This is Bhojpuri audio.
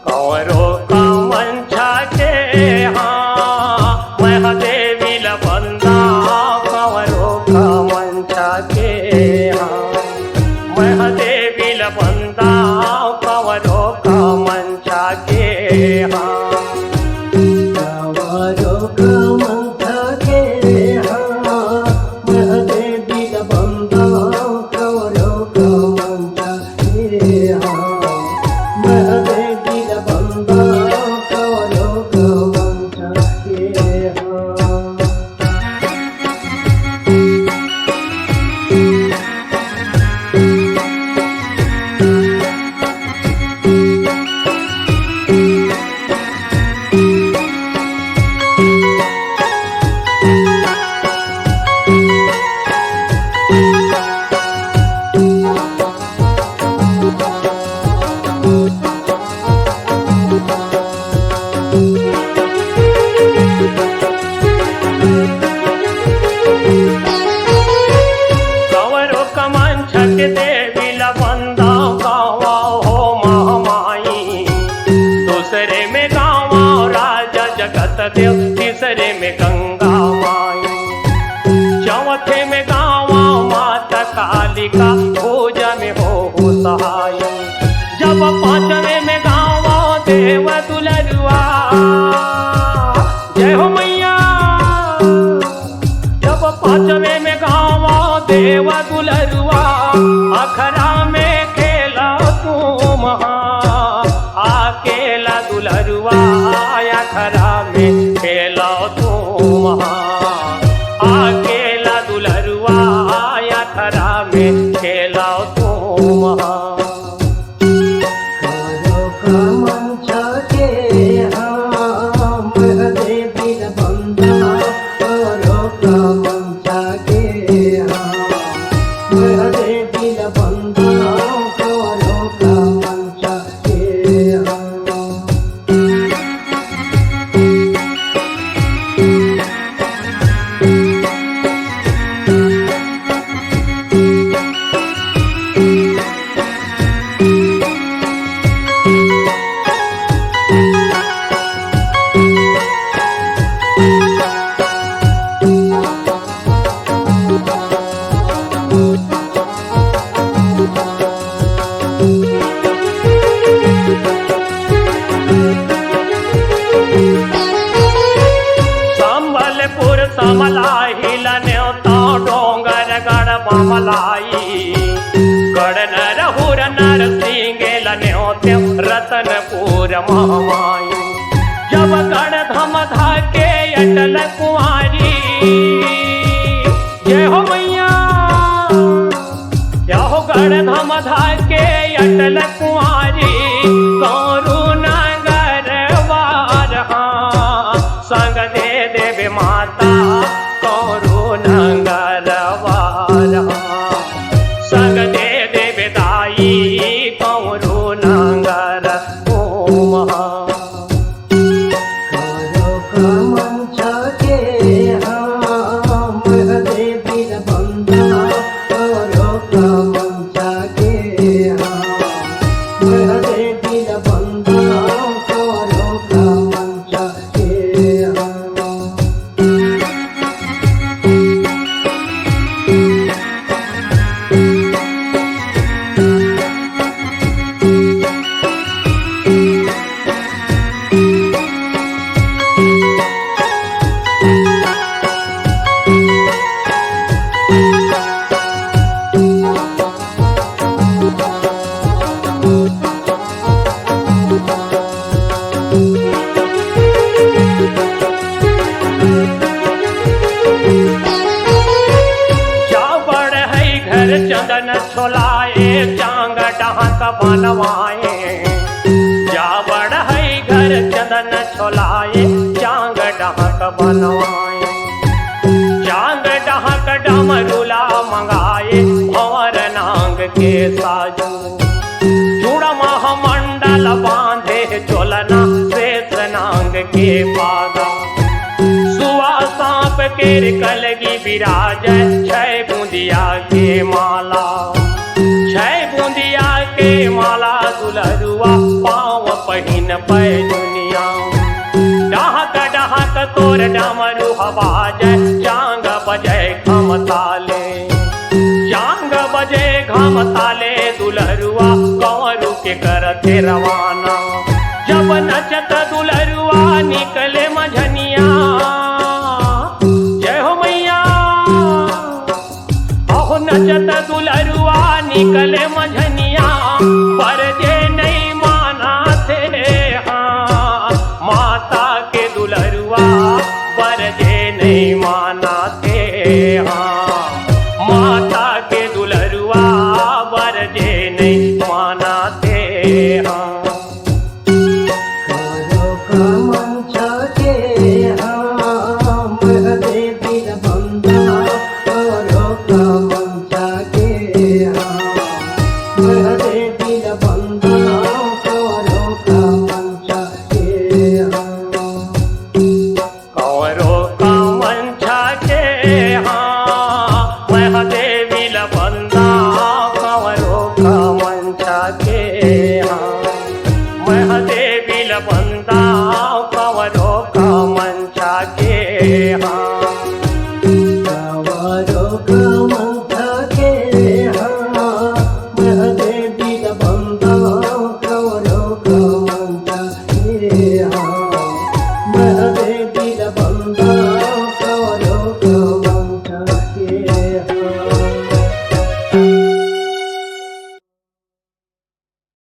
कंवरो का मंचा के हाँ महादेवीला बंदा कंवरो का मंचा के हाँ महादेवीला बंदा कंवरो का मंचा के हाँ कंवरो का मंचा के हाँ महादेवीला बंदा कंवरो का मंचा के हाँ महादेवीला बंदा कंवरो का मंचा के हाँ कंवरो का मंचा के देवीला बंदा गावा हो महामाई दूसरे में गावा राजा जगत देव तीसरे में गंगा माई चौथे में गावा माता कालिका पूजा में हो सहाय जब पांचवे में गावा देव दुलरुआ जय हो मैया जब पांचवे में गावा देव दुलरुआ अखरा में खेला तू महा अकेला दुलरुआ अखरा में खेला तू महा अकेला दुलरुआ अखरा में खेला तू महा कंवरो का मंचा के हाँ महादेवीला बंदा कंवरो का मंचा के हाँ महादेवीला बंदा कंवरो का मंचा के हाँ संबलपुर समलाहिला न्योता डोंगर गढ़ बमलाई गढ़ नरहुर नरसिंगेल न्योते रतनपुर महामाई जब गढ़ धमधा के अटल कुंवारी जय हो मैया क्या हो गढ़ धमधा के अटल कुंवारी गौरू नगर वार संग दे देवे माता कौरू नगर वार संग दे देवे दाई कौरू नगर ओम कंवरो का मंचा के हाँ महादेवीला बंदा कंवरो का मंचा के हाँ महादेवीला बंदा कंवरो का मंचा के हाँ चंदन छोलाए चांग डहक बनवाए जा बड़ है घर चंदन छोलाए चांग डहक बनवाए चांग डहक डमरुला मंगाए भंवर नांग के साजू चूड़ा महामंडल बांधे चोलना शेष नांग के पागा सुआ सांप के कलगी विराज छह बूंदिया के माला छह बूंदिया के माला दुलरुआ पाँव पहिन पैजुनिया डहक डहक तोर डमरू बाजे चांग बजे घम ताले चांग बजे घम ताले दुलरुआ कंवरू के करते रवाना जब नचत दुलरुआ निकले मझनिया जय हो मैया अहो नचत दुलरुआ निकले मझनिया पर जे नहीं माना थे हाँ माता के दुलरुआ पर जे नहीं माना थे हाँ माता के दुलरुआ पर जे नहीं माना थे हाँ करो कामंच के हम देवी बंदा करो कामंच के हम देवी बंदा करो कामंच के कौरो का मंछा के हाँ वह देवी लबंदा कौरो का मंछा के हाँ वह देवी लबंदा